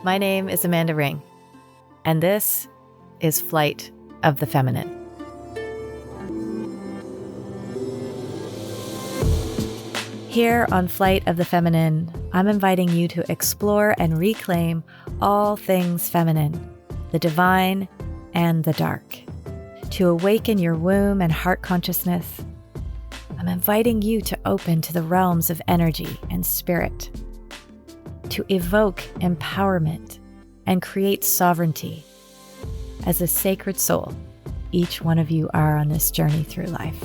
My name is Amanda Ring, and this is Flight of the Feminine. Here on Flight of the Feminine, I'm inviting you to explore and reclaim all things feminine, the divine and the dark, to awaken your womb and heart consciousness. I'm inviting you to open to the realms of energy and spirit, to evoke empowerment and create sovereignty. As a sacred soul, each one of you are on this journey through life.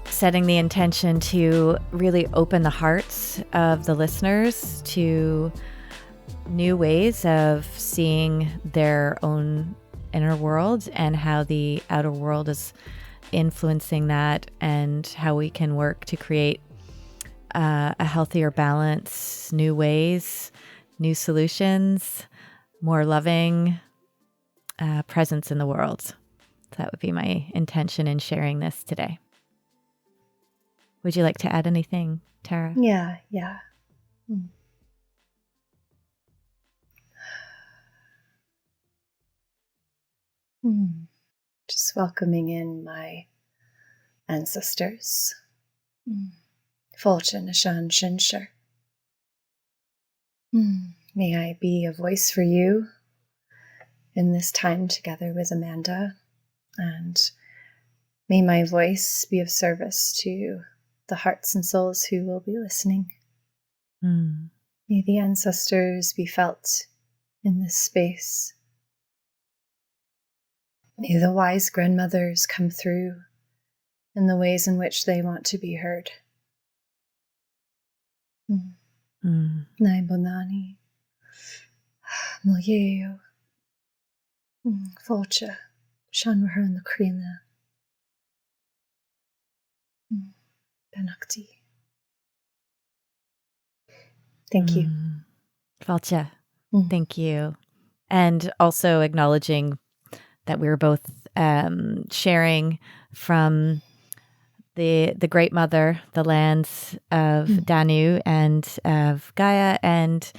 Setting the intention to really open the hearts of the listeners to new ways of seeing their own inner world and how the outer world is influencing that, and how we can work to create a healthier balance, new ways, new solutions, more loving presence in the world. So that would be my intention in sharing this today. Would you like to add anything, Tara? Yeah. Just welcoming in my ancestors. Fortune, Ashan, Shinshir. May I be a voice for you in this time together with Amanda, and may my voice be of service to the hearts and souls who will be listening. May the ancestors be felt in this space. May the wise grandmothers come through in the ways in which they want to be heard. Nai Bonani, Moyeo, Forcha, Shanwahan the Krina, Benakti. Thank you. Falcha, thank you. And also acknowledging that we were both sharing from the Great Mother, the lands of Danu and of Gaia, and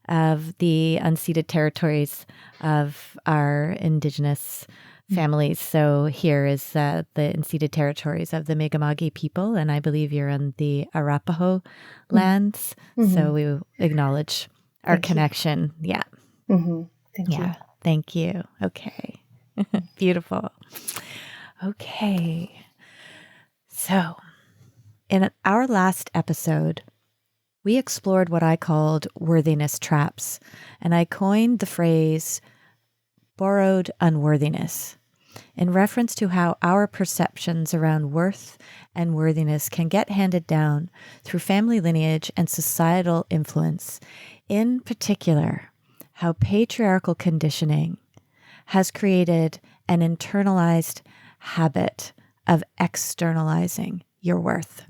of the unceded territories of our indigenous families. So here is the unceded territories of the Migamagi people, and I believe you're on the Arapaho lands. So we acknowledge our connection. Yeah. Thank you. Thank you. Okay. Beautiful. Okay. So, in our last episode, we explored what I called worthiness traps, and I coined the phrase borrowed unworthiness in reference to how our perceptions around worth and worthiness can get handed down through family lineage and societal influence, in particular, how patriarchal conditioning has created an internalized habit of externalizing your worth.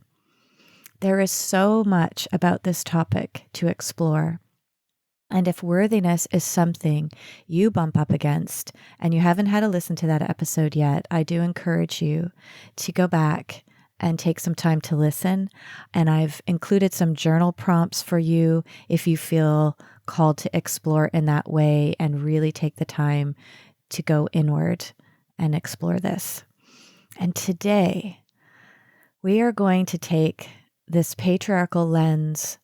There is so much about this topic to explore. And if worthiness is something you bump up against and you haven't had a listen to that episode yet, I do encourage you to go back and take some time to listen. And I've included some journal prompts for you if you feel called to explore in that way and really take the time to go inward and explore this. And today, we are going to take this patriarchal lens,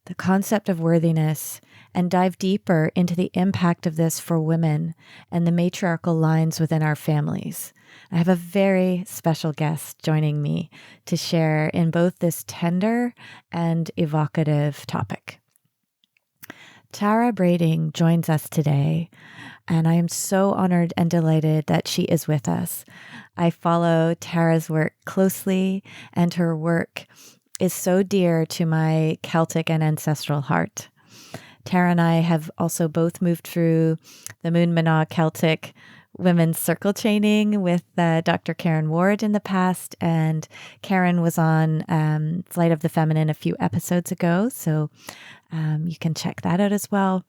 the concept of worthiness, and dive deeper into the impact of this for women and the matriarchal lines within our families. I have a very special guest joining me to share in both this tender and evocative topic. Tara Brading joins us today, and I am so honored and delighted that she is with us. I follow Tara's work closely, and her work is so dear to my Celtic and ancestral heart. Tara and I have also both moved through the Moon Mana Celtic women's circle training with Dr. Karen Ward in the past, and Karen was on Flight of the Feminine a few episodes ago, so you can check that out as well.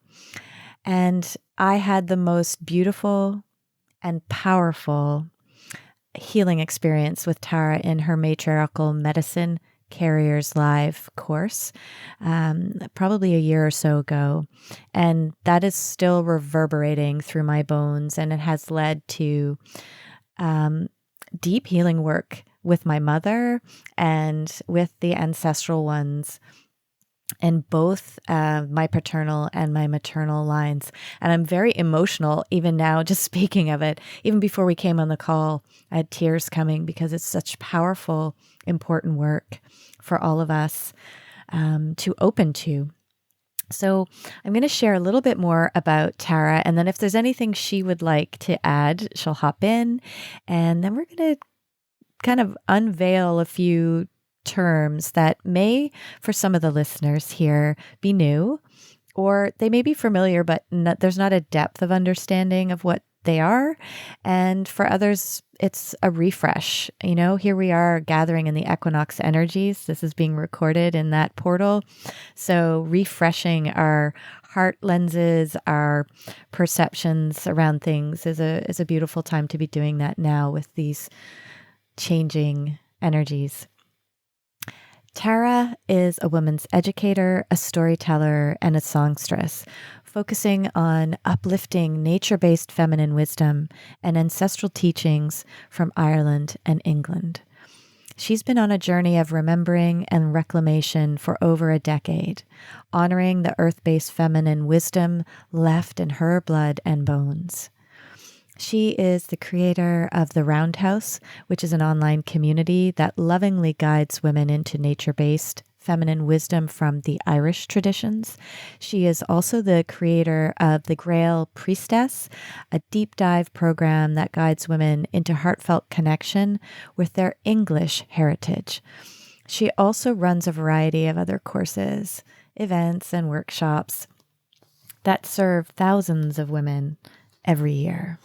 And I had the most beautiful and powerful healing experience with Tara in her Matriarchal Medicine Carriers Live course, probably a year or so ago. And that is still reverberating through my bones. And it has led to deep healing work with my mother and with the ancestral ones, and both my paternal and my maternal lines. And I'm very emotional even now, just speaking of it. Even before we came on the call, I had tears coming because it's such powerful, important work for all of us to open to. So I'm going to share a little bit more about Tara. And then if there's anything she would like to add, she'll hop in. And then we're going to kind of unveil a few terms that may, for some of the listeners here, be new, or they may be familiar, but there's not a depth of understanding of what they are. And for others, it's a refresh. Here we are gathering in the equinox energies. This is being recorded in that portal. So refreshing our heart lenses, our perceptions around things is a beautiful time to be doing that now with these changing energies. Tara is a women's educator, a storyteller, and a songstress, focusing on uplifting nature-based feminine wisdom and ancestral teachings from Ireland and England. She's been on a journey of remembering and reclamation for over a decade, honoring the earth-based feminine wisdom left in her blood and bones. She is the creator of The Roundhouse, which is an online community that lovingly guides women into nature-based feminine wisdom from the Irish traditions. She is also the creator of The Grail Priestess, a deep dive program that guides women into heartfelt connection with their English heritage. She also runs a variety of other courses, events, and workshops that serve thousands of women every year.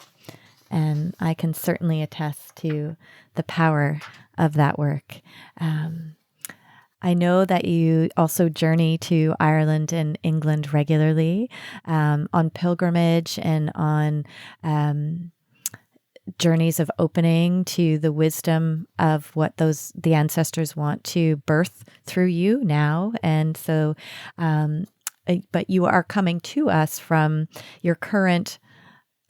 And I can certainly attest to the power of that work. I know that you also journey to Ireland and England regularly on pilgrimage and on journeys of opening to the wisdom of what the ancestors want to birth through you now. And so, but you are coming to us from your current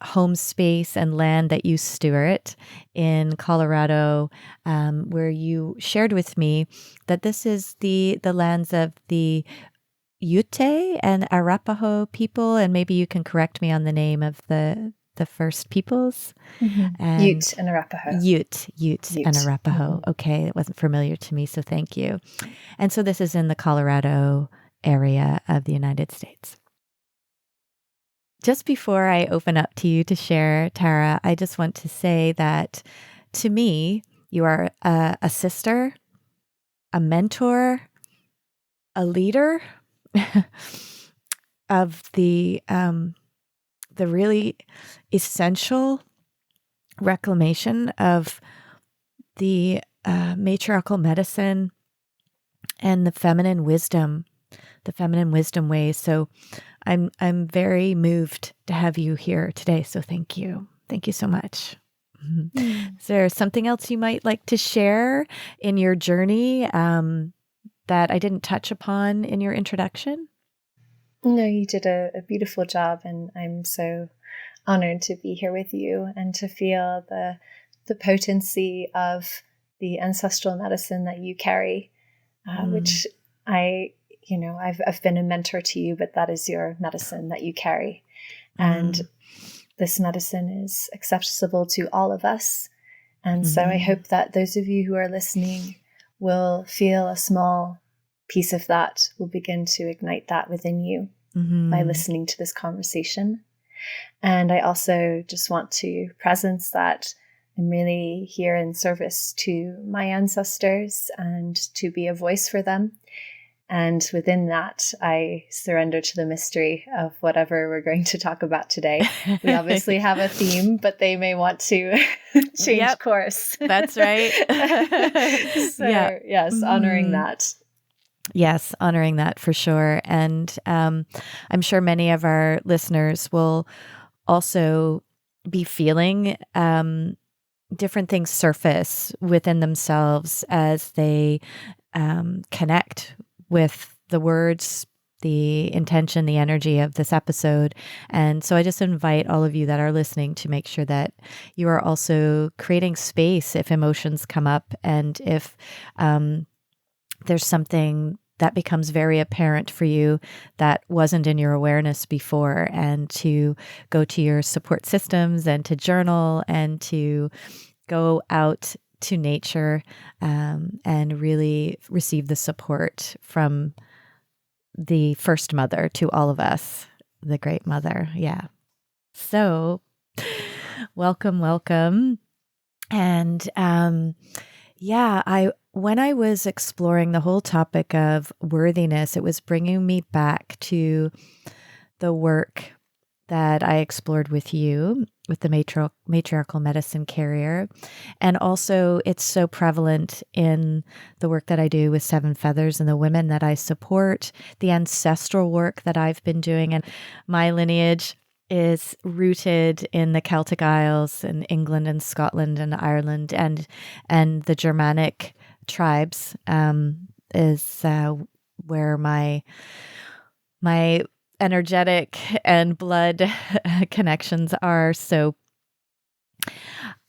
home space and land that you steward in Colorado, where you shared with me that this is the lands of the Ute and Arapaho people, and maybe you can correct me on the name of the first peoples. Mm-hmm. Ute and Arapaho. Ute and Arapaho. Mm-hmm. Okay, it wasn't familiar to me, so thank you. And so this is in the Colorado area of the United States. Just before I open up to you to share, Tara, I just want to say that to me, you are a sister, a mentor, a leader of the really essential reclamation of the matriarchal medicine and the feminine wisdom ways. So I'm very moved to have you here today. So thank you. Thank you so much. Mm. Is there something else you might like to share in your journey that I didn't touch upon in your introduction? No, you did a beautiful job, and I'm so honored to be here with you and to feel the potency of the ancestral medicine that you carry, which I've been a mentor to you, but that is your medicine that you carry. And this medicine is accessible to all of us. And so I hope that those of you who are listening will feel a small piece of that, will begin to ignite that within you by listening to this conversation. And I also just want to presence that I'm really here in service to my ancestors and to be a voice for them. And within that, I surrender to the mystery of whatever we're going to talk about today. We obviously have a theme, but they may want to change course. That's right. So, yes, honoring that. Yes, honoring that for sure. And I'm sure many of our listeners will also be feeling different things surface within themselves as they connect with the words, the intention, the energy of this episode. And so I just invite all of you that are listening to make sure that you are also creating space if emotions come up, and if there's something that becomes very apparent for you that wasn't in your awareness before, and to go to your support systems and to journal and to go out to nature, and really receive the support from the first mother to all of us, the great mother. Yeah. So welcome, welcome. And when I was exploring the whole topic of worthiness, it was bringing me back to the work that I explored with you, with the matriarchal medicine carrier. And also, it's so prevalent in the work that I do with Seven Feathers and the women that I support, the ancestral work that I've been doing. And my lineage is rooted in the Celtic Isles and England and Scotland and Ireland, and the Germanic tribes is where my energetic and blood connections are. So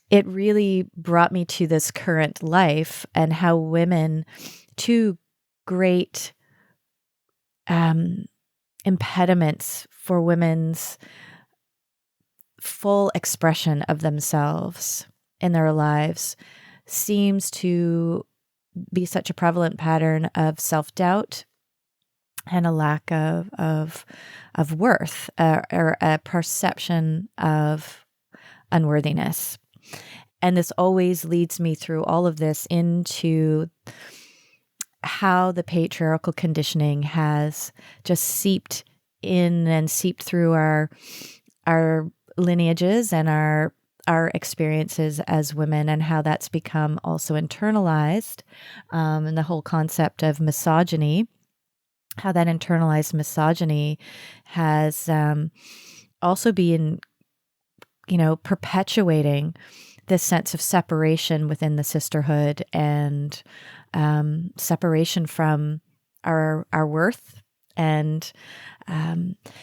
it really brought me to this current life, and how women, two great impediments for women's full expression of themselves in their lives, seems to be such a prevalent pattern of self-doubt and a lack of worth, or a perception of unworthiness. And this always leads me through all of this into how the patriarchal conditioning has just seeped in and seeped through our lineages and our experiences as women, and how that's become also internalized, and the whole concept of misogyny, how that internalized misogyny has also been, perpetuating this sense of separation within the sisterhood, and separation from our worth. And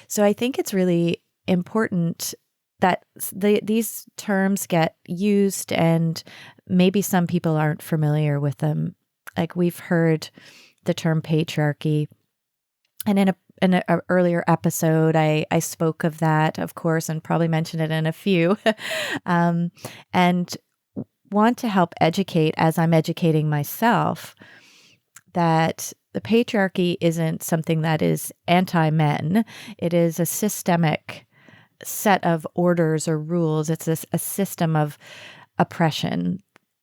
so I think it's really important that these terms get used, and maybe some people aren't familiar with them. Like, we've heard the term patriarchy, and in an earlier episode, I spoke of that, of course, and probably mentioned it in a few, and want to help educate, as I'm educating myself, that the patriarchy isn't something that is anti-men. It is a systemic set of orders or rules. It's a system of oppression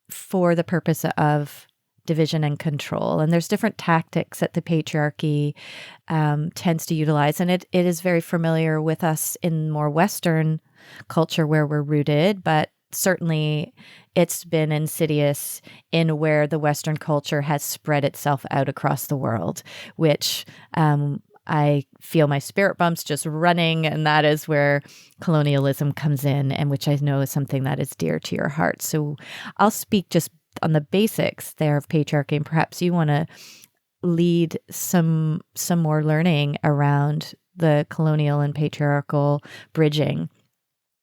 for the purpose of division and control. And there's different tactics that the patriarchy tends to utilize. And it is very familiar with us in more Western culture where we're rooted, but certainly it's been insidious in where the Western culture has spread itself out across the world, which I feel my spirit bumps just running, and that is where colonialism comes in, and which I know is something that is dear to your heart. So I'll speak just on the basics there of patriarchy, and perhaps you want to lead some more learning around the colonial and patriarchal bridging.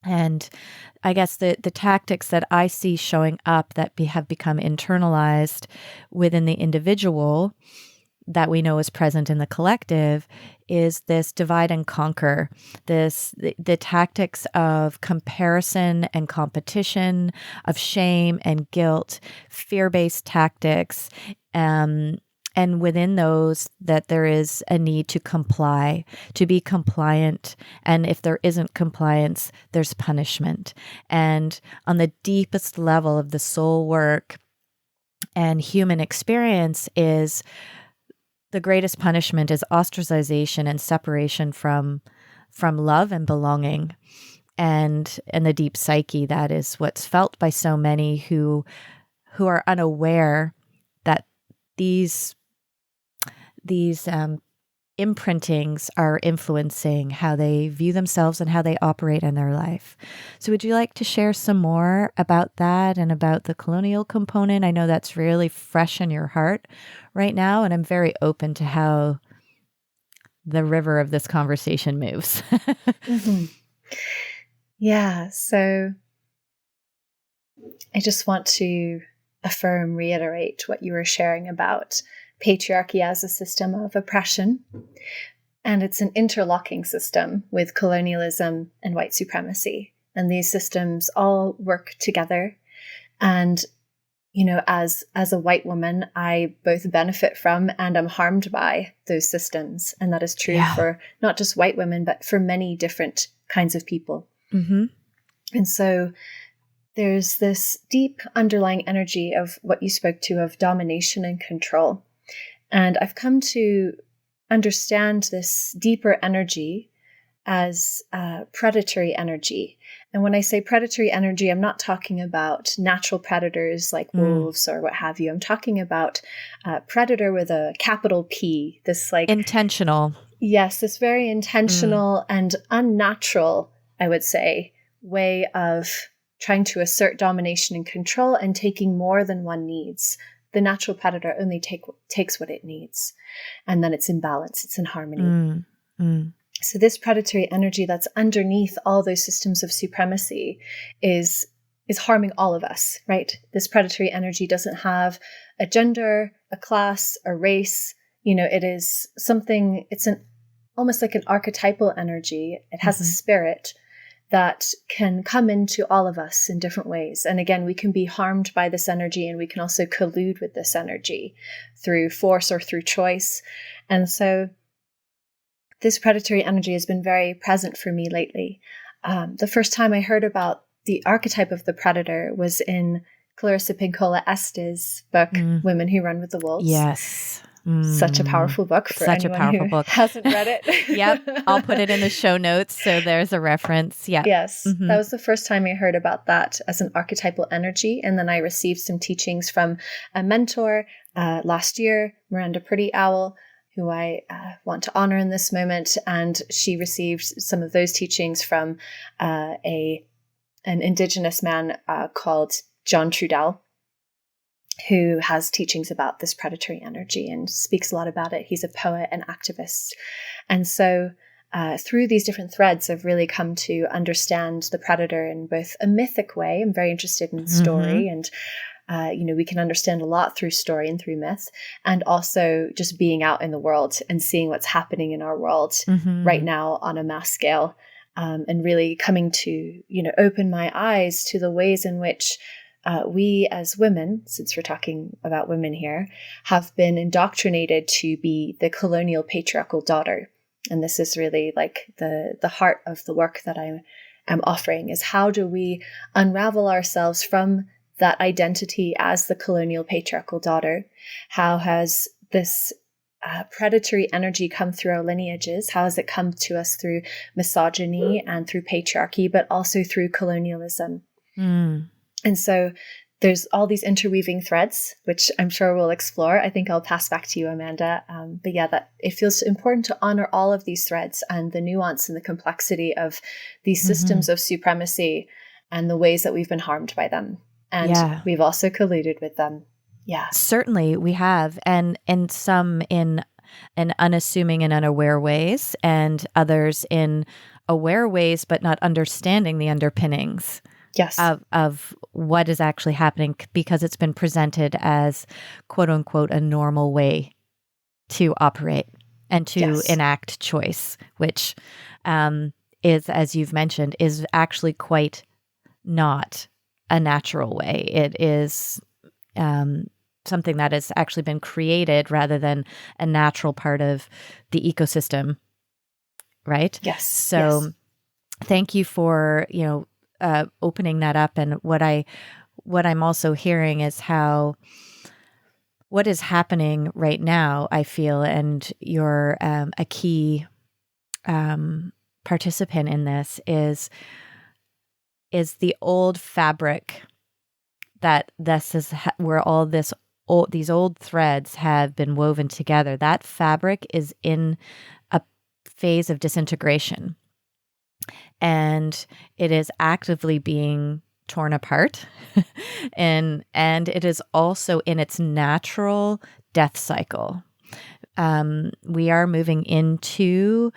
And I guess the tactics that I see showing up that have become internalized within the individual, that we know is present in the collective, is this divide and conquer, the tactics of comparison and competition, of shame and guilt, fear-based tactics, and within those, that there is a need to comply, to be compliant. And if there isn't compliance, there's punishment. And on the deepest level of the soul work and human experience, is the greatest punishment is ostracization and separation from love and belonging. And the deep psyche, that is what's felt by so many who are unaware that these imprintings are influencing how they view themselves and how they operate in their life. So would you like to share some more about that and about the colonial component? I know that's really fresh in your heart right now, and I'm very open to how the river of this conversation moves. Mm-hmm. Yeah, so I just want to reiterate what you were sharing about patriarchy as a system of oppression. And it's an interlocking system with colonialism and white supremacy. And these systems all work together. And, you know, as a white woman, I both benefit from and am harmed by those systems. And that is true for not just white women, but for many different kinds of people. Mm-hmm. And so there's this deep underlying energy of what you spoke to, of domination and control. And I've come to understand this deeper energy as predatory energy. And when I say predatory energy, I'm not talking about natural predators like wolves or what have you. I'm talking about predator with a capital P, this like... intentional. Yes, this very intentional and unnatural, I would say, way of trying to assert domination and control and taking more than one needs. The natural predator only takes what it needs. And then it's in balance, it's in harmony. So this predatory energy that's underneath all those systems of supremacy is harming all of us, right? This predatory energy doesn't have a gender, a class, a race. You know, it is something, it's almost like an archetypal energy. It has a spirit that can come into all of us in different ways. And again, we can be harmed by this energy, and we can also collude with this energy through force or through choice. And so this predatory energy has been very present for me lately. The first time I heard about the archetype of the predator was in Clarissa Pinkola Estes' book, Women Who Run with the Wolves. Yes. Such a powerful book for anyone who hasn't read it. Yep. I'll put it in the show notes so there's a reference. Yeah. Yes. That was the first time I heard about that as an archetypal energy. And then I received some teachings from a mentor last year, Miranda Pretty Owl, who I want to honor in this moment. And she received some of those teachings from an Indigenous man called John Trudell, who has teachings about this predatory energy and speaks a lot about it. He's a poet and activist. And so through these different threads, I've really come to understand the predator in both a mythic way. I'm very interested in story, and we can understand a lot through story and through myth, and also just being out in the world and seeing what's happening in our world right now on a mass scale, and really coming to, open my eyes to the ways in which we as women, since we're talking about women here, have been indoctrinated to be the colonial patriarchal daughter. And this is really like the heart of the work that I am offering, is how do we unravel ourselves from that identity as the colonial patriarchal daughter? How has this predatory energy come through our lineages? How has it come to us through misogyny and through patriarchy, but also through colonialism? And so there's all these interweaving threads, which I'm sure we'll explore. I think I'll pass back to you, Amanda. But yeah, that it feels important to honor all of these threads and the nuance and the complexity of these systems of supremacy and the ways that we've been harmed by them. And we've also colluded with them. Yeah. Certainly we have. And some in unassuming and unaware ways, and others in aware ways, but not understanding the underpinnings. Yes. Of what is actually happening, because it's been presented as quote unquote a normal way to operate and to enact choice, which is, as you've mentioned, is actually quite not a natural way. It is something that has actually been created rather than a natural part of the ecosystem, right? Yes. So thank you for, opening that up. And what I'm also hearing is how what is happening right now, I feel, and you're a key participant in this, is the old fabric that this is where all this these old threads have been woven together, that fabric is in a phase of disintegration, and it is actively being torn apart. and it is also in its natural death cycle. We are moving into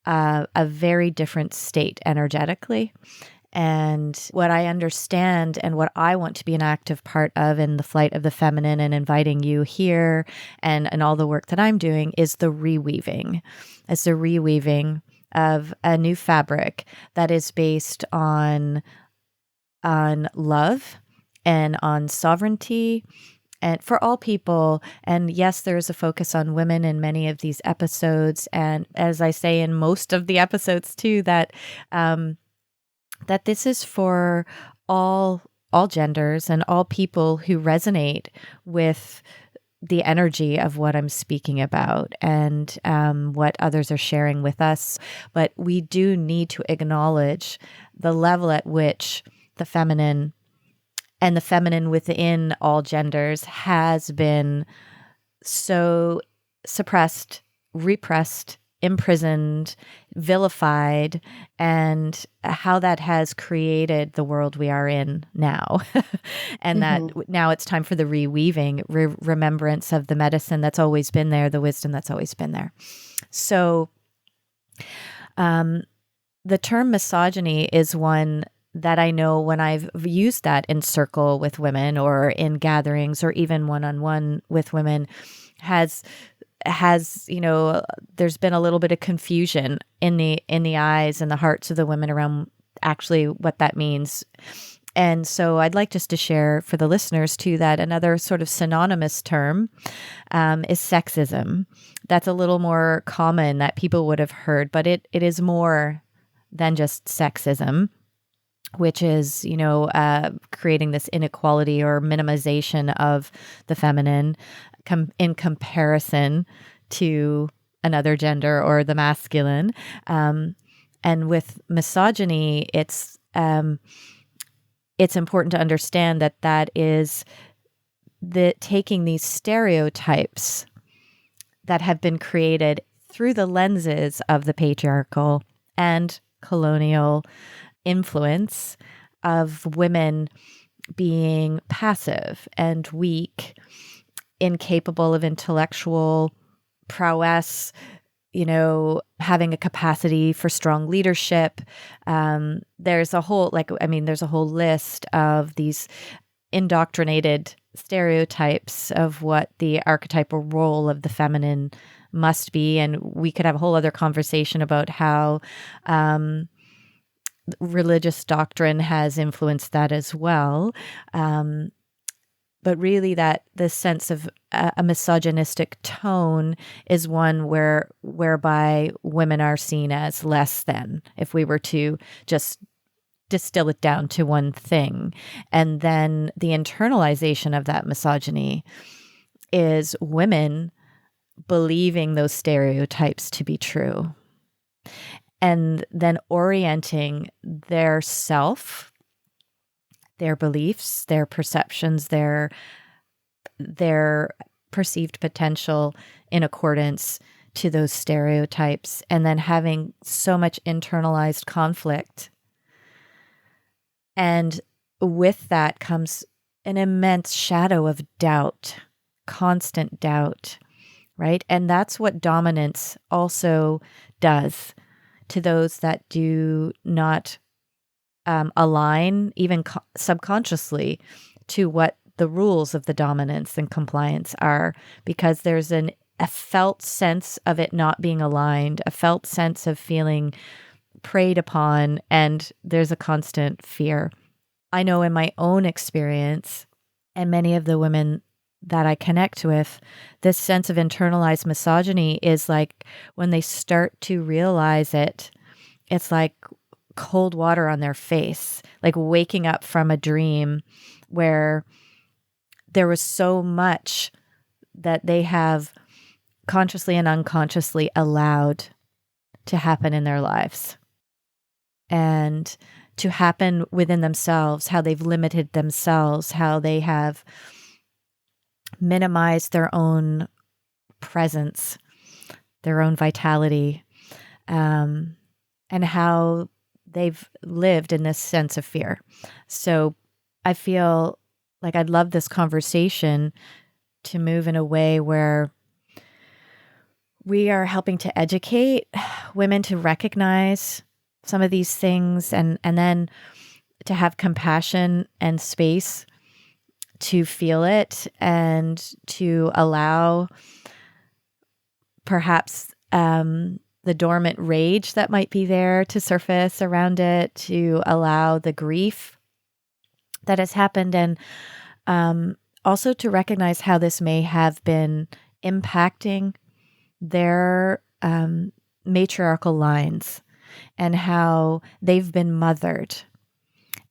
a very different state energetically. And what I understand and what I want to be an active part of in the flight of the feminine and inviting you here and all the work that I'm doing is the reweaving. It's the reweaving of a new fabric that is based on love and on sovereignty and for all people. And yes, there is a focus on women in many of these episodes. And as I say in most of the episodes too, that that this is for all genders and all people who resonate with the energy of what I'm speaking about and what others are sharing with us. But we do need to acknowledge the level at which the feminine and the feminine within all genders has been so suppressed, repressed, imprisoned, vilified, and how that has created the world we are in now. And that now it's time for the reweaving, remembrance of the medicine that's always been there, the wisdom that's always been there. So the term misogyny is one that I know when I've used that in circle with women or in gatherings or even one-on-one with women has, there's been a little bit of confusion in the eyes and the hearts of the women around actually what that means. And so I'd like just to share for the listeners too that another sort of synonymous term is sexism. That's a little more common that people would have heard, but it is more than just sexism, which is, creating this inequality or minimization of the feminine in comparison to another gender or the masculine. And with misogyny, it's important to understand that is taking these stereotypes that have been created through the lenses of the patriarchal and colonial influence of women being passive and weak, incapable of intellectual prowess, having a capacity for strong leadership. There's a whole list of these indoctrinated stereotypes of what the archetypal role of the feminine must be. And we could have a whole other conversation about how religious doctrine has influenced that as well. But really that this sense of a misogynistic tone is one whereby women are seen as less than, if we were to just distill it down to one thing. And then the internalization of that misogyny is women believing those stereotypes to be true, and then orienting their self, their beliefs, their perceptions, their perceived potential in accordance to those stereotypes, and then having so much internalized conflict. And with that comes an immense shadow of doubt, constant doubt, right? And that's what dominance also does to those that do not align, even subconsciously, to what the rules of the dominance and compliance are, because there's a felt sense of it not being aligned, a felt sense of feeling preyed upon, and there's a constant fear. I know in my own experience, and many of the women that I connect with, this sense of internalized misogyny is like when they start to realize it, it's like cold water on their face, like waking up from a dream where there was so much that they have consciously and unconsciously allowed to happen in their lives and to happen within themselves, how they've limited themselves, how they have minimize their own presence, their own vitality, and how they've lived in this sense of fear. So I feel like I'd love this conversation to move in a way where we are helping to educate women to recognize some of these things, and then to have compassion and space to feel it, and to allow perhaps the dormant rage that might be there to surface around it, to allow the grief that has happened, and also to recognize how this may have been impacting their matriarchal lines, and how they've been mothered,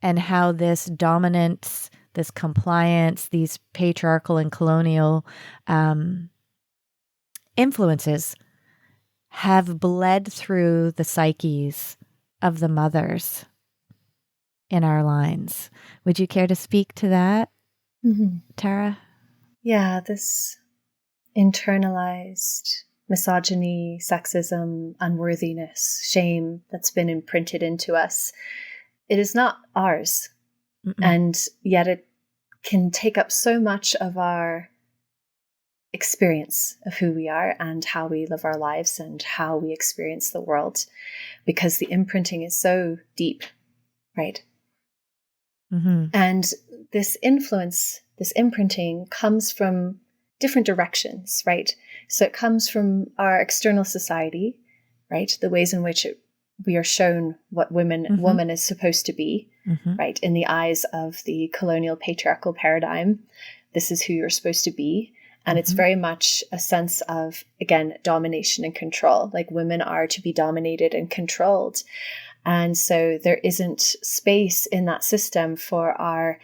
and how this dominance, this compliance, these patriarchal and colonial influences have bled through the psyches of the mothers in our lines. Would you care to speak to that, Tara? Yeah, this internalized misogyny, sexism, unworthiness, shame that's been imprinted into us, it is not ours. And yet it can take up so much of our experience of who we are and how we live our lives and how we experience the world, because the imprinting is so deep, right? And this influence, this imprinting, comes from different directions, right? So it comes from our external society, right? The ways in which we are shown what woman is supposed to be, right? In the eyes of the colonial patriarchal paradigm, this is who you're supposed to be. And it's very much a sense of, again, domination and control. Like, women are to be dominated and controlled. And so there isn't space in that system for our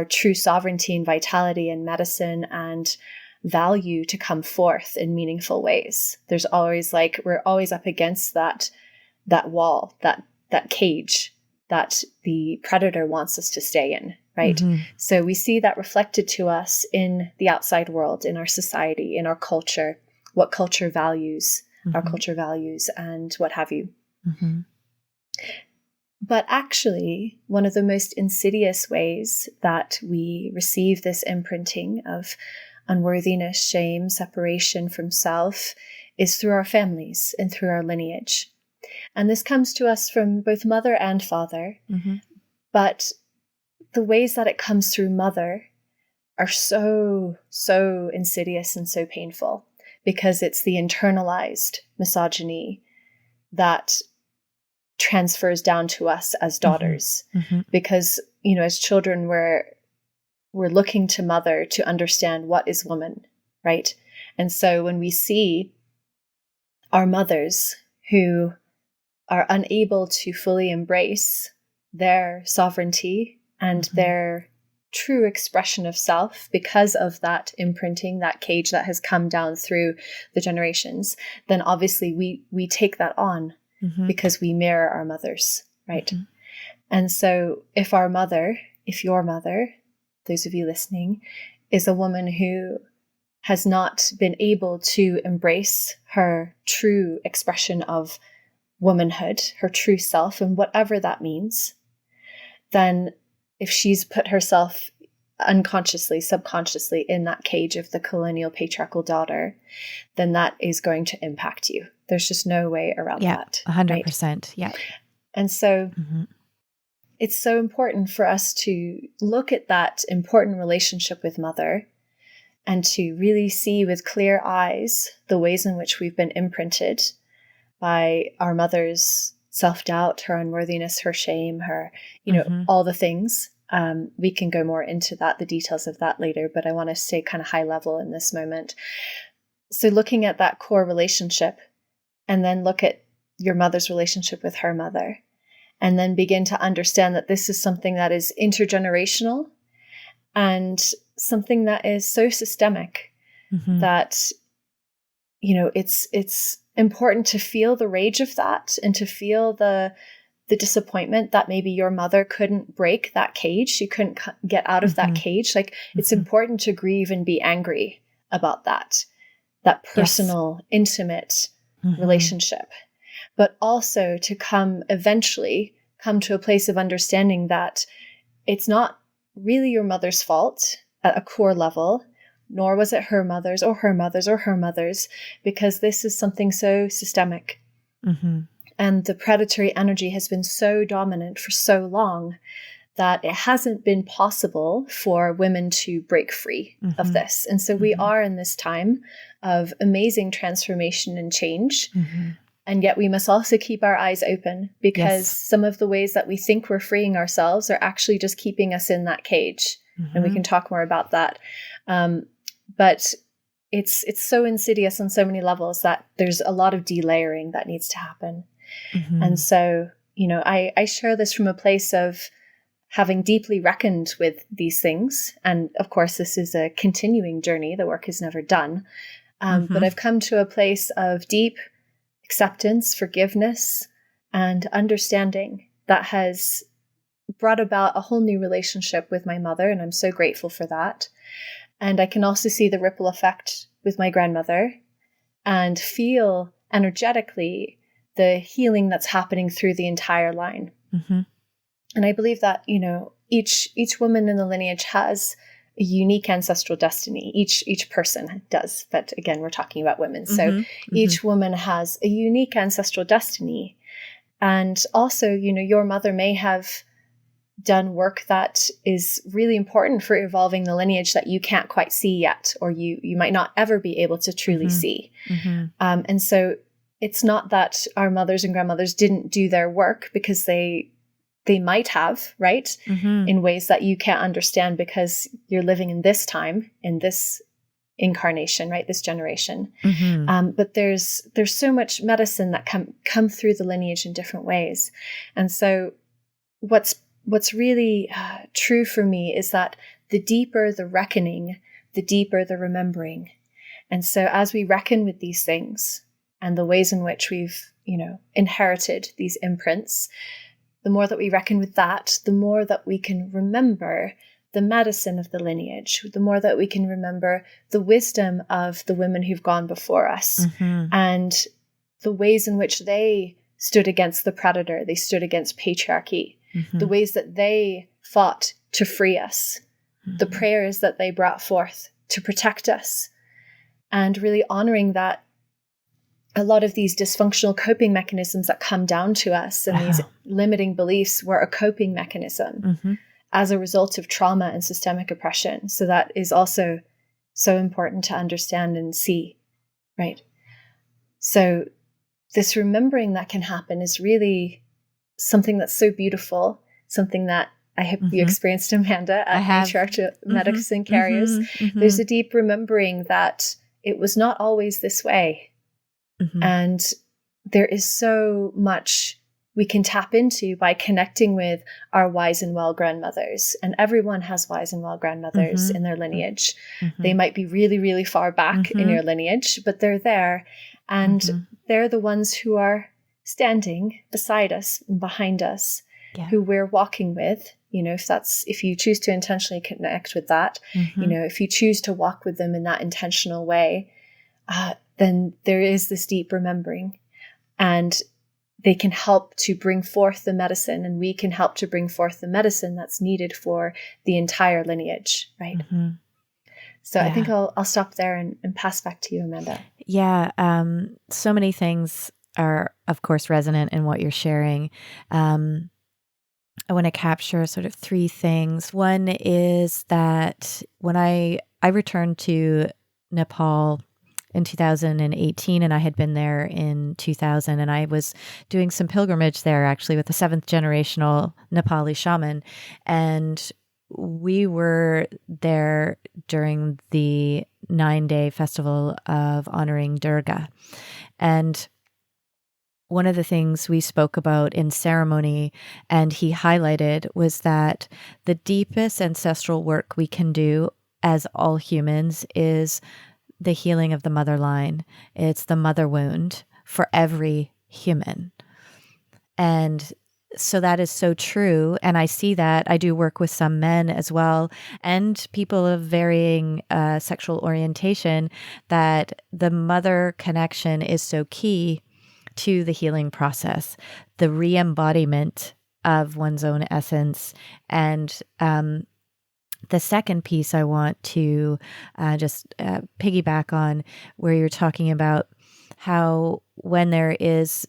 true sovereignty and vitality and medicine and value to come forth in meaningful ways. There's always we're always up against that wall, that cage that the predator wants us to stay in, right? So we see that reflected to us in the outside world, in our society, in our culture, what culture values, our culture values, and what have you. But actually, one of the most insidious ways that we receive this imprinting of unworthiness, shame, separation from self is through our families and through our lineage. And this comes to us from both mother and father. But the ways that it comes through mother are so, so insidious and so painful, because it's the internalized misogyny that transfers down to us as daughters. Because, as children, we're looking to mother to understand what is woman, right? And so when we see our mothers who are unable to fully embrace their sovereignty and their true expression of self because of that imprinting, that cage that has come down through the generations, then obviously we take that on because we mirror our mothers, right? And so if your mother, those of you listening, is a woman who has not been able to embrace her true expression of womanhood, her true self, and whatever that means, then if she's put herself unconsciously, subconsciously in that cage of the colonial patriarchal daughter, then that is going to impact you. There's just no way around that. 100%. Right? Yeah. And so it's so important for us to look at that important relationship with mother and to really see with clear eyes the ways in which we've been imprinted by our mother's self-doubt, her unworthiness, her shame, her, all the things. We can go more into that, the details of that later, but I want to stay kind of high level in this moment. So looking at that core relationship, and then look at your mother's relationship with her mother, and then begin to understand that this is something that is intergenerational and something that is so systemic that, it's important to feel the rage of that and to feel the the disappointment that maybe your mother couldn't break that cage. She couldn't get out of that cage. Like, it's important to grieve and be angry about that personal, intimate relationship, but also to eventually come to a place of understanding that it's not really your mother's fault at a core level, nor was it her mother's or her mother's or her mother's, because this is something so systemic. And the predatory energy has been so dominant for so long that it hasn't been possible for women to break free of this. And so we are in this time of amazing transformation and change. And yet we must also keep our eyes open, because some of the ways that we think we're freeing ourselves are actually just keeping us in that cage. And we can talk more about that. But it's so insidious on so many levels that there's a lot of delayering that needs to happen. And so, I share this from a place of having deeply reckoned with these things. And of course, this is a continuing journey. The work is never done. But I've come to a place of deep acceptance, forgiveness, and understanding that has brought about a whole new relationship with my mother. And I'm so grateful for that. And I can also see the ripple effect with my grandmother and feel energetically the healing that's happening through the entire line. And I believe that, each woman in the lineage has a unique ancestral destiny. Each person does. But again, we're talking about women. So each woman has a unique ancestral destiny. And also, your mother may have done work that is really important for evolving the lineage that you can't quite see yet, or you might not ever be able to truly see. And so it's not that our mothers and grandmothers didn't do their work, because they might have, right? In ways that you can't understand because you're living in this time, in this incarnation, right? This generation. But there's so much medicine that come through the lineage in different ways. And so what's really true for me is that the deeper the reckoning, the deeper the remembering. And so as we reckon with these things and the ways in which we've, inherited these imprints, the more that we reckon with that, the more that we can remember the medicine of the lineage, the more that we can remember the wisdom of the women who've gone before us and the ways in which they stood against the predator, they stood against patriarchy, the ways that they fought to free us, the prayers that they brought forth to protect us, and really honoring that a lot of these dysfunctional coping mechanisms that come down to us and these limiting beliefs were a coping mechanism as a result of trauma and systemic oppression. So that is also so important to understand and see, right? So this remembering that can happen is really something that's so beautiful, something that I hope you experienced, Amanda, at Patriarchal Medicine Carriers. There's a deep remembering that it was not always this way. And there is so much we can tap into by connecting with our wise and well grandmothers. And everyone has wise and well grandmothers in their lineage. They might be really, really far back in your lineage, but they're there. And they're the ones who are standing beside us and behind us, who we're walking with. If you choose to intentionally connect with that, if you choose to walk with them in that intentional way, then there is this deep remembering, and they can help to bring forth the medicine, and we can help to bring forth the medicine that's needed for the entire lineage, right? So I think I'll stop there and pass back to you, Amanda. Yeah. So many things are, of course, resonant in what you're sharing. I want to capture sort of three things. One is that when I returned to Nepal in 2018, and I had been there in 2000, and I was doing some pilgrimage there actually with a 7th generational Nepali shaman. And we were there during the 9-day festival of honoring Durga. And one of the things we spoke about in ceremony, and he highlighted, was that the deepest ancestral work we can do as all humans is the healing of the mother line. It's the mother wound for every human. And So that is so true. And I see that. I do work with some men as well and people of varying sexual orientation, that the mother connection is so key to the healing process, the re-embodiment of one's own essence. And the second piece I want to just piggyback on, where you're talking about how when there is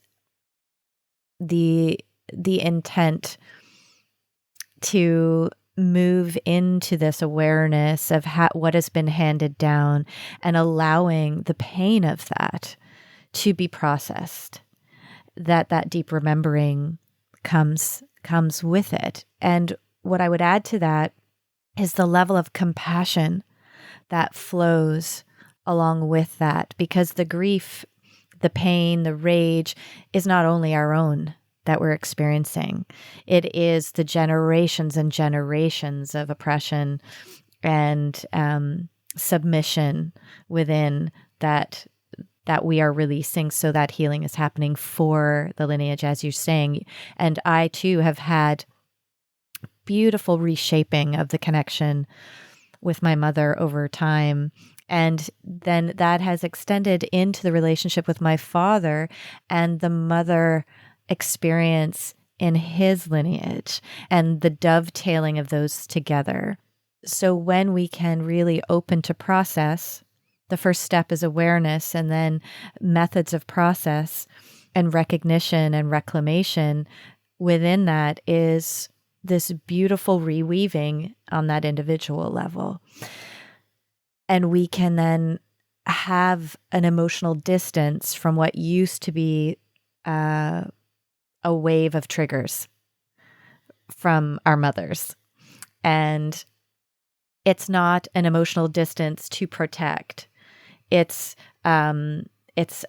the intent to move into this awareness of what has been handed down and allowing the pain of that to be processed, that deep remembering comes with it. And what I would add to that is the level of compassion that flows along with that, because the grief, the pain, the rage is not only our own that we're experiencing. It is the generations and generations of oppression and submission within that we are releasing, so that healing is happening for the lineage, as you're saying. And I too have had beautiful reshaping of the connection with my mother over time. And then that has extended into the relationship with my father and the mother experience in his lineage and the dovetailing of those together. So when we can really open to process, the first step is awareness, and then methods of process and recognition and reclamation within that is this beautiful reweaving on that individual level. And we can then have an emotional distance from what used to be a wave of triggers from our mothers. And it's not an emotional distance to protect. It's a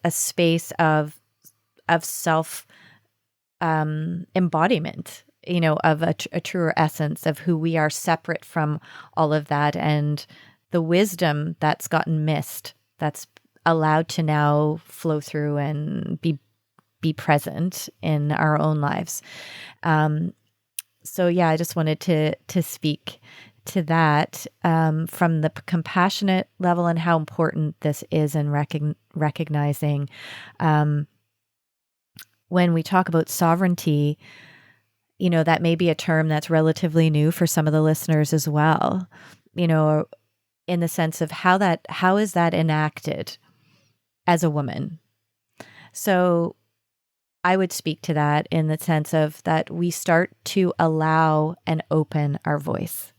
space of self embodiment, of a truer essence of who we are, separate from all of that, and the wisdom that's gotten missed, that's allowed to now flow through and be present in our own lives. So yeah, I just wanted to speak to that from the compassionate level and how important this is in recognizing when we talk about sovereignty. That may be a term that's relatively new for some of the listeners as well, in the sense of how is that enacted as a woman. So I would speak to that in the sense of that we start to allow and open our voice.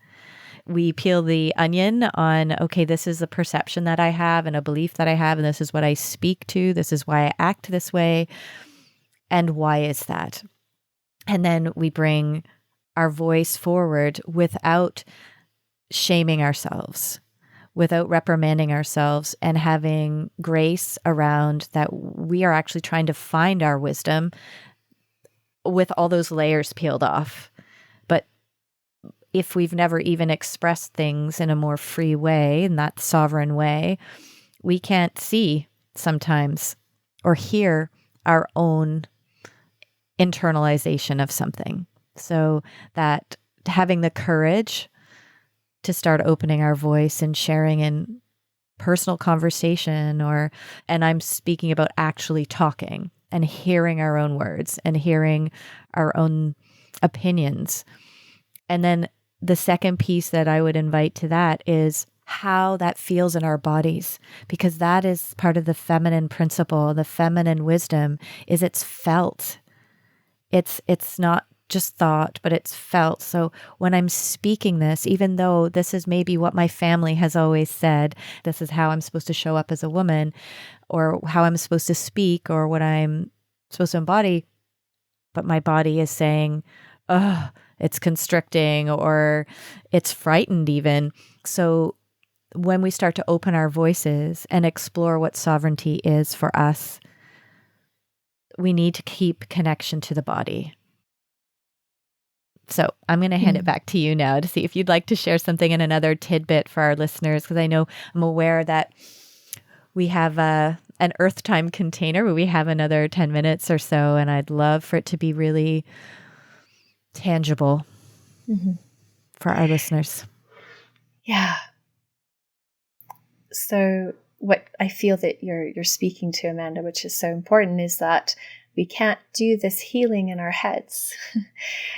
We peel the onion on, okay, this is a perception that I have and a belief that I have, and this is what I speak to. This is why I act this way. And why is that? And then we bring our voice forward without shaming ourselves, without reprimanding ourselves, and having grace around that we are actually trying to find our wisdom with all those layers peeled off. But if we've never even expressed things in a more free way, in that sovereign way, we can't see sometimes or hear our own internalization of something. So that having the courage to start opening our voice and sharing in personal conversation, and I'm speaking about actually talking and hearing our own words and hearing our own opinions. And then the second piece that I would invite to that is how that feels in our bodies, because that is part of the feminine principle, the feminine wisdom, is it's felt. It's not just thought, but it's felt. So when I'm speaking this, even though this is maybe what my family has always said, this is how I'm supposed to show up as a woman, or how I'm supposed to speak, or what I'm supposed to embody, but my body is saying, oh, it's constricting, or it's frightened even. So when we start to open our voices and explore what sovereignty is for us, we need to keep connection to the body. So I'm going to hand it back to you now to see if you'd like to share something in another tidbit for our listeners, because I'm aware that we have an Earth time container where we have another 10 minutes or so, and I'd love for it to be really tangible for our listeners. Yeah. So what I feel that you're speaking to, Amanda, which is so important, is that we can't do this healing in our heads.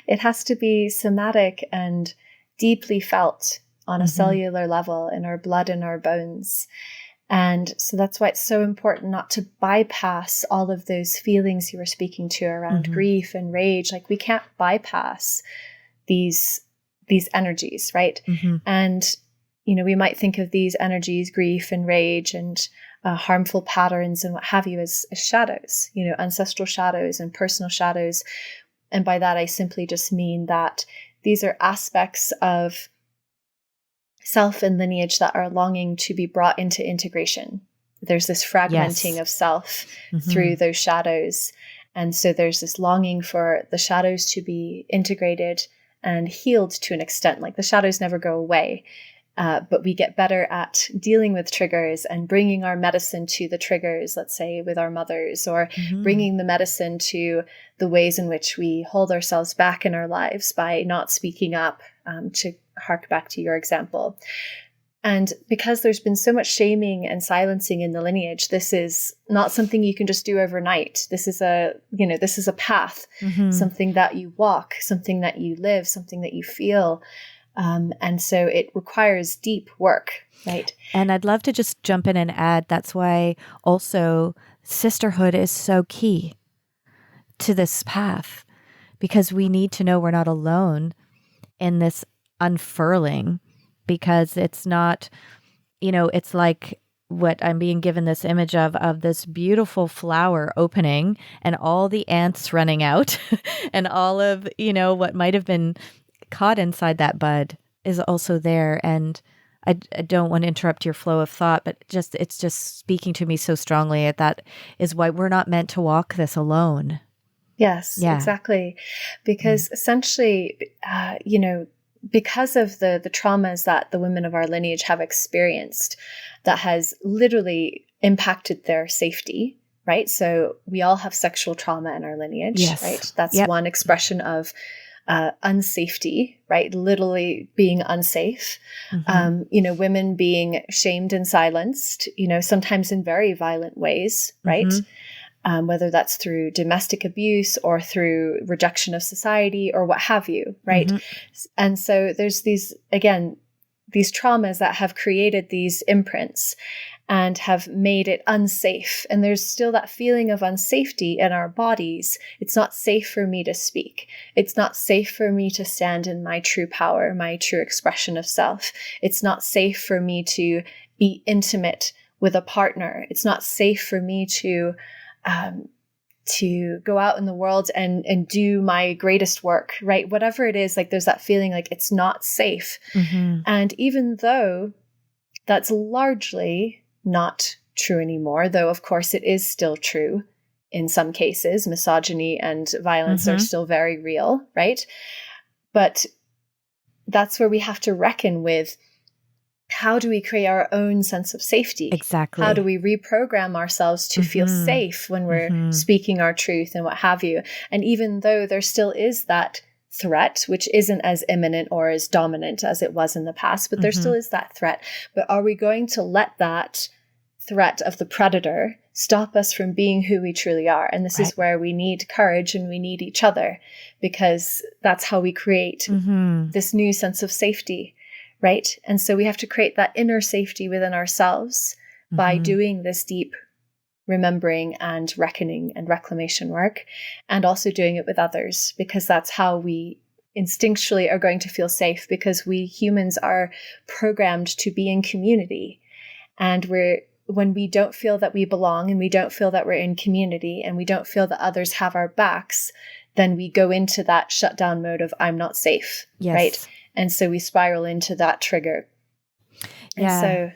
It has to be somatic and deeply felt on a cellular level in our blood and our bones. And so that's why it's so important not to bypass all of those feelings you were speaking to around grief and rage. Like, we can't bypass these energies, right? And we might think of these energies, grief and rage and harmful patterns and what have you, as shadows, ancestral shadows and personal shadows. And by that, I simply just mean that these are aspects of self and lineage that are longing to be brought into integration. There's this fragmenting of self through those shadows. And so there's this longing for the shadows to be integrated and healed to an extent. Like, the shadows never go away. But we get better at dealing with triggers and bringing our medicine to the triggers, let's say with our mothers, or bringing the medicine to the ways in which we hold ourselves back in our lives by not speaking up, to hark back to your example. And because there's been so much shaming and silencing in the lineage, this is not something you can just do overnight. This is a path, something that you walk, something that you live, something that you feel. And so it requires deep work, right? And I'd love to just jump in and add, that's why also sisterhood is so key to this path, because we need to know we're not alone in this unfurling, because it's not, it's like what I'm being given this image of this beautiful flower opening and all the ants running out and all of, what might have been caught inside that bud is also there. And I don't want to interrupt your flow of thought, but it's just speaking to me so strongly. That is why we're not meant to walk this alone. Yes, exactly. Because essentially, because of the traumas that the women of our lineage have experienced, that has literally impacted their safety, right? So we all have sexual trauma in our lineage, right? That's one expression of unsafety, right? Literally being unsafe. Women being shamed and silenced, sometimes in very violent ways, right? Whether that's through domestic abuse or through rejection of society or what have you, right? And so there's these traumas that have created these imprints and have made it unsafe. And there's still that feeling of unsafety in our bodies. It's not safe for me to speak. It's not safe for me to stand in my true power, my true expression of self. It's not safe for me to be intimate with a partner. It's not safe for me to go out in the world and do my greatest work, right? Whatever it is, like, there's that feeling like it's not safe. And even though that's largely not true anymore, though of course it is still true in some cases, misogyny and violence are still very real, right? But that's where we have to reckon with, how do we create our own sense of safety? Exactly. How do we reprogram ourselves to feel safe when we're speaking our truth and what have you? And even though there still is that threat, which isn't as imminent or as dominant as it was in the past, but there still is that threat. But are we going to let that threat of the predator stop us from being who we truly are? And this is where we need courage and we need each other, because that's how we create this new sense of safety. Right. And so we have to create that inner safety within ourselves by doing this deep remembering and reckoning and reclamation work, and also doing it with others, because that's how we instinctually are going to feel safe, because we humans are programmed to be in community. And when we don't feel that we belong and we don't feel that we're in community and we don't feel that others have our backs, then we go into that shutdown mode of I'm not safe. Right. And so we spiral into that trigger. And so,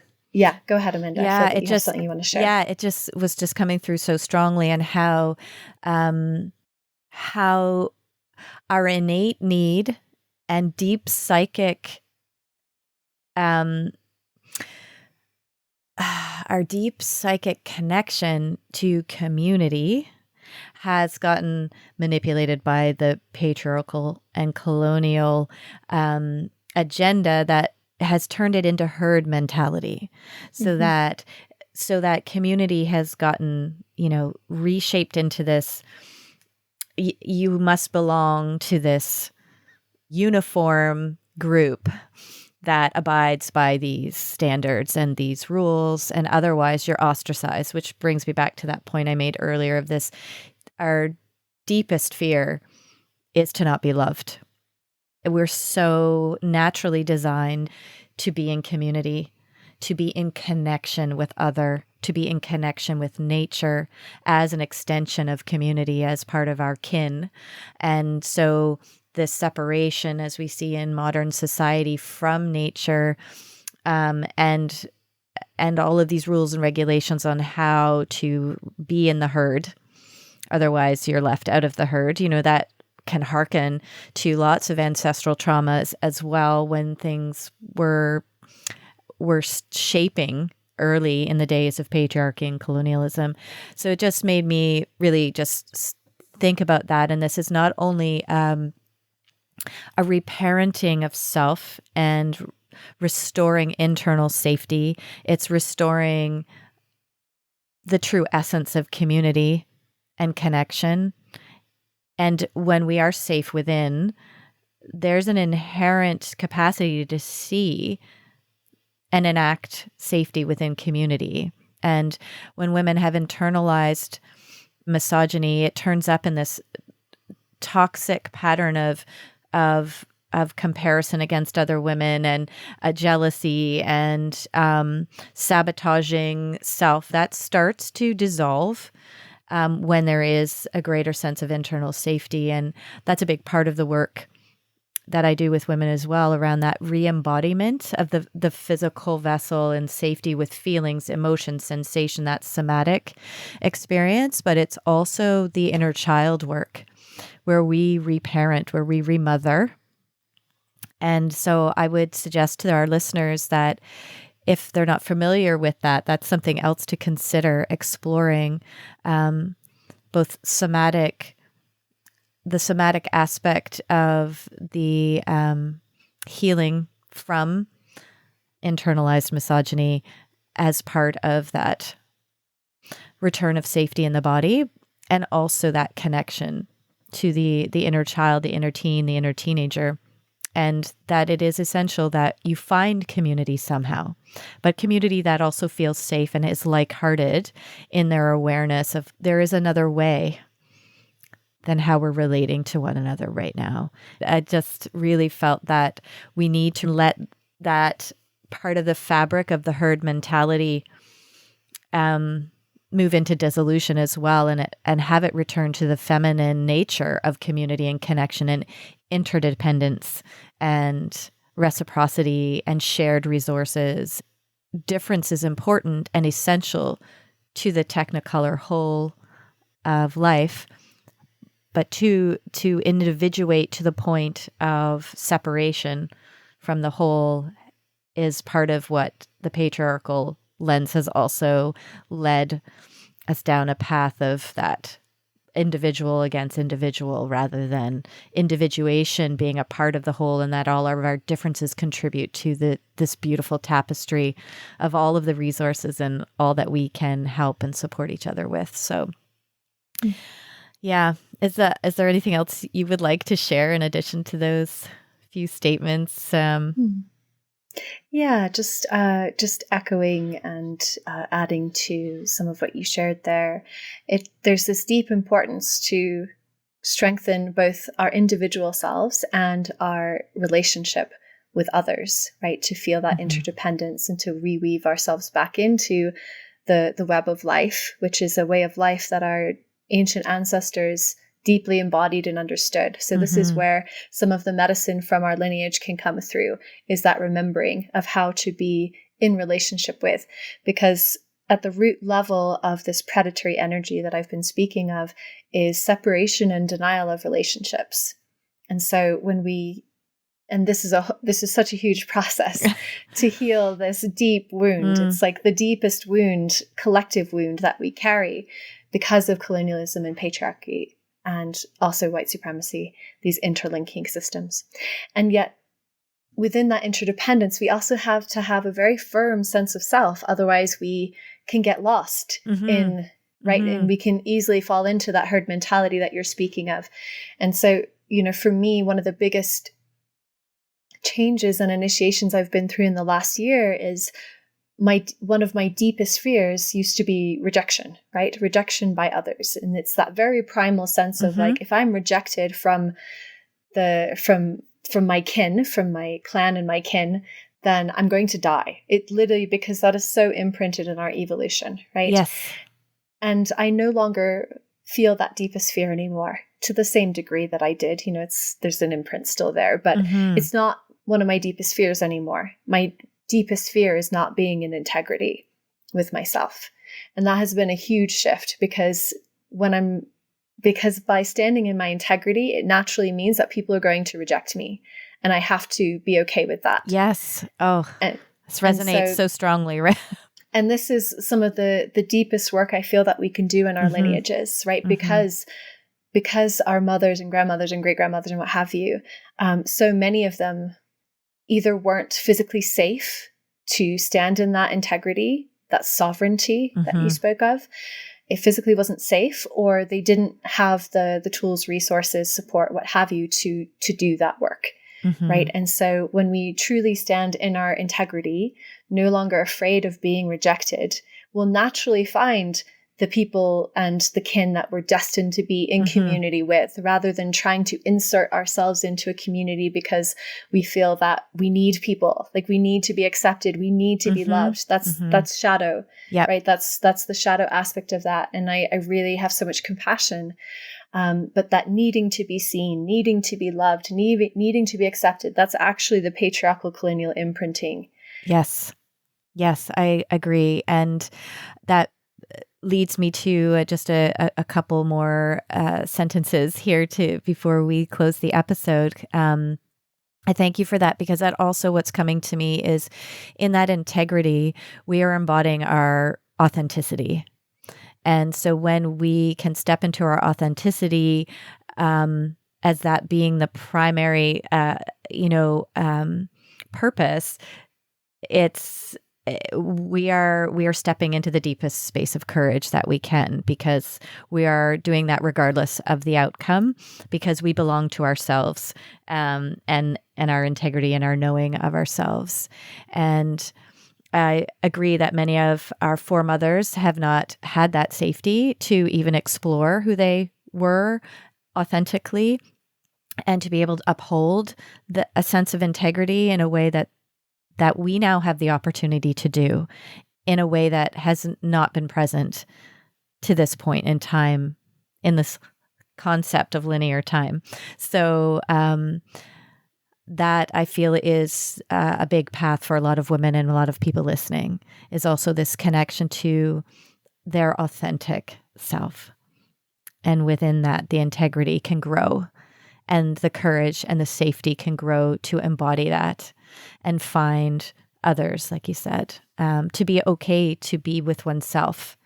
go ahead, Amanda. I feel that you have something you want to share. Yeah, it just was just coming through so strongly, and how our innate need and deep psychic, our deep psychic connection to community has gotten manipulated by the patriarchal and colonial agenda that has turned it into herd mentality, so that community has gotten, reshaped into this. You must belong to this uniform group that abides by these standards and these rules, and otherwise you're ostracized, which brings me back to that point I made earlier of this. Our deepest fear is to not be loved. We're so naturally designed to be in community, to be in connection with other, to be in connection with nature as an extension of community, as part of our kin. And so this separation, as we see in modern society, from nature, and all of these rules and regulations on how to be in the herd, otherwise you're left out of the herd, that can hearken to lots of ancestral traumas as well, when things were shaping early in the days of patriarchy and colonialism. So it just made me really just think about that. And this is not only a reparenting of self and restoring internal safety, it's restoring the true essence of community and connection. And when we are safe within, there's an inherent capacity to see and enact safety within community. And when women have internalized misogyny, it turns up in this toxic pattern of comparison against other women, and jealousy, and sabotaging self that starts to dissolve when there is a greater sense of internal safety. And that's a big part of the work that I do with women as well, around that re-embodiment of the physical vessel and safety with feelings, emotion, sensation, that somatic experience. But it's also the inner child work, where we reparent, where we remother. And so I would suggest to our listeners that if they're not familiar with that, that's something else to consider exploring, both the somatic aspect of the healing from internalized misogyny as part of that return of safety in the body, and also that connection to the inner child, the inner teen, the inner teenager, and that it is essential that you find community somehow, but community that also feels safe and is like-hearted in their awareness of there is another way than how we're relating to one another right now. I just really felt that we need to let that part of the fabric of the herd mentality move into dissolution as well, and have it return to the feminine nature of community and connection and interdependence and reciprocity and shared resources. Difference is important and essential to the technicolor whole of life, but to individuate to the point of separation from the whole is part of what the patriarchal lens has also led us down a path of, that individual against individual, rather than individuation being a part of the whole, and that all of our differences contribute to this beautiful tapestry of all of the resources and all that we can help and support each other with. So yeah. Is there anything else you would like to share in addition to those few statements? Yeah, just echoing and adding to some of what you shared there. There's this deep importance to strengthen both our individual selves and our relationship with others, right? To feel that interdependence and to reweave ourselves back into the web of life, which is a way of life that our ancient ancestors deeply embodied and understood. So this is where some of the medicine from our lineage can come through, is that remembering of how to be in relationship with, because at the root level of this predatory energy that I've been speaking of is separation and denial of relationships. And so this is such a huge process to heal this deep wound. It's like the deepest wound, collective wound that we carry, because of colonialism and patriarchy and also white supremacy, these interlinking systems. And yet, within that interdependence, we also have to have a very firm sense of self. Otherwise, we can get lost in, right? And we can easily fall into that herd mentality that you're speaking of. And so, for me, one of the biggest changes and initiations I've been through in the last year is one of my deepest fears used to be rejection, right? Rejection by others. And it's that very primal sense of like, if I'm rejected from my kin, from my clan and my kin, then I'm going to die. It literally, because that is so imprinted in our evolution, right? Yes. And I no longer feel that deepest fear anymore to the same degree that I did. There's an imprint still there, but it's not one of my deepest fears anymore. My deepest fear is not being in integrity with myself. And that has been a huge shift because by standing in my integrity, it naturally means that people are going to reject me. And I have to be okay with that. Yes. Oh, this resonates so strongly, right? And this is some of the deepest work I feel that we can do in our lineages, right? Because our mothers and grandmothers and great-grandmothers and what have you, so many of them either weren't physically safe to stand in that integrity, that sovereignty that you spoke of. It physically wasn't safe, or they didn't have the tools, resources, support, what have you, to do that work. Right. And so when we truly stand in our integrity, no longer afraid of being rejected, we'll naturally find the people and the kin that we're destined to be in community with, rather than trying to insert ourselves into a community because we feel that we need people, like we need to be accepted, we need to be loved. That's shadow, right? That's the shadow aspect of that. And I really have so much compassion. But that needing to be seen, needing to be loved, needing to be accepted, that's actually the patriarchal colonial imprinting. Yes. Yes, I agree. And that leads me to just a couple more sentences here before we close the episode. I thank you for that, because that also what's coming to me is in that integrity, we are embodying our authenticity. And so when we can step into our authenticity, as that being the primary, purpose, we are stepping into the deepest space of courage that we can, because we are doing that regardless of the outcome, because we belong to ourselves, and our integrity and our knowing of ourselves. And I agree that many of our foremothers have not had that safety to even explore who they were authentically, and to be able to uphold a sense of integrity in a way that we now have the opportunity to do, in a way that has not been present to this point in time, in this concept of linear time. So that I feel is a big path for a lot of women and a lot of people listening, is also this connection to their authentic self. And within that, the integrity can grow, and the courage and the safety can grow to embody that and find others, like you said, to be okay to be with oneself,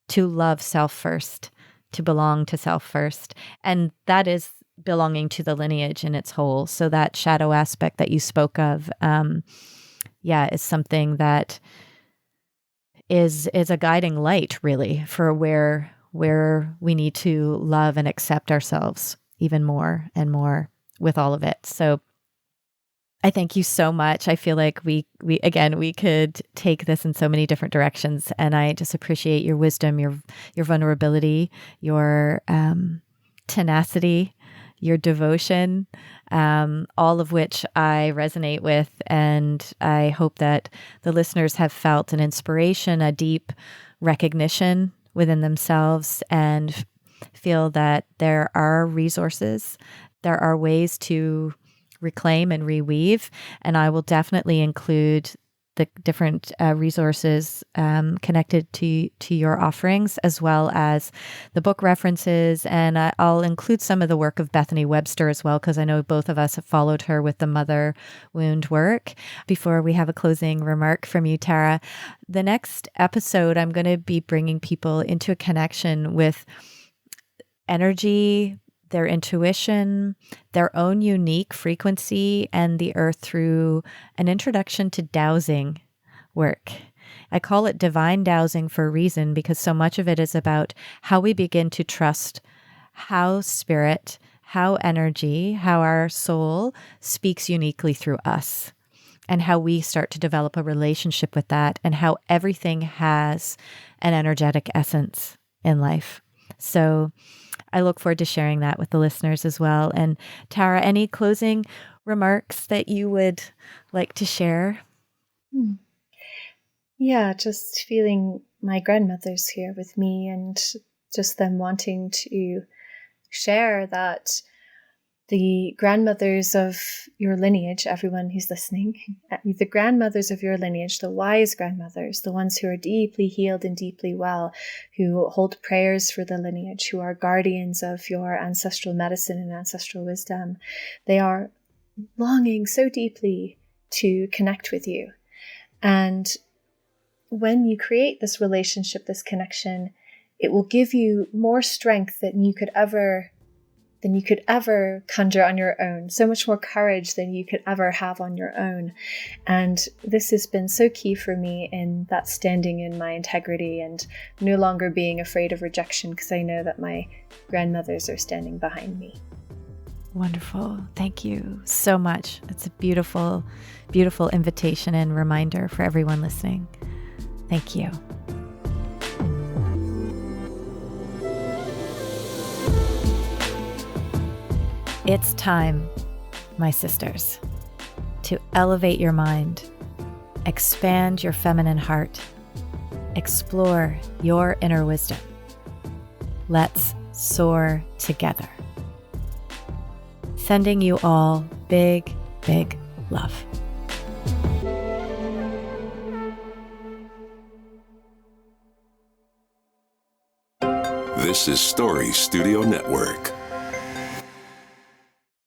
to love self first, to belong to self first. And that is belonging to the lineage in its whole. So that shadow aspect that you spoke of, is something that is a guiding light, really, for where we need to love and accept ourselves even more and more with all of it. So I thank you so much. I feel like we could take this in so many different directions, and I just appreciate your wisdom, your vulnerability, your tenacity, your devotion, all of which I resonate with. And I hope that the listeners have felt an inspiration, a deep recognition within themselves, and feel that there are resources, there are ways to reclaim and reweave. And I will definitely include the different resources connected to your offerings, as well as the book references. And I'll include some of the work of Bethany Webster as well, because I know both of us have followed her with the mother wound work. Before we have a closing remark from you, Tara, the next episode, I'm going to be bringing people into a connection with energy, their intuition, their own unique frequency, and the earth through an introduction to dowsing work. I call it divine dowsing for a reason, because so much of it is about how we begin to trust how spirit, how energy, how our soul speaks uniquely through us, and how we start to develop a relationship with that, and how everything has an energetic essence in life. So I look forward to sharing that with the listeners as well. And Tara, any closing remarks that you would like to share? Yeah, just feeling my grandmothers here with me, and just them wanting to share that the grandmothers of your lineage, everyone who's listening, the grandmothers of your lineage, the wise grandmothers, the ones who are deeply healed and deeply well, who hold prayers for the lineage, who are guardians of your ancestral medicine and ancestral wisdom, they are longing so deeply to connect with you. And when you create this relationship, this connection, it will give you more strength than you could ever conjure on your own, so much more courage than you could ever have on your own. And this has been so key for me in that standing in my integrity and no longer being afraid of rejection, because I know that my grandmothers are standing behind me. Wonderful. Thank you so much. It's a beautiful, beautiful invitation and reminder for everyone listening. Thank you. It's time, my sisters, to elevate your mind, expand your feminine heart, explore your inner wisdom. Let's soar together. Sending you all big, big love. This is Story Studio Network.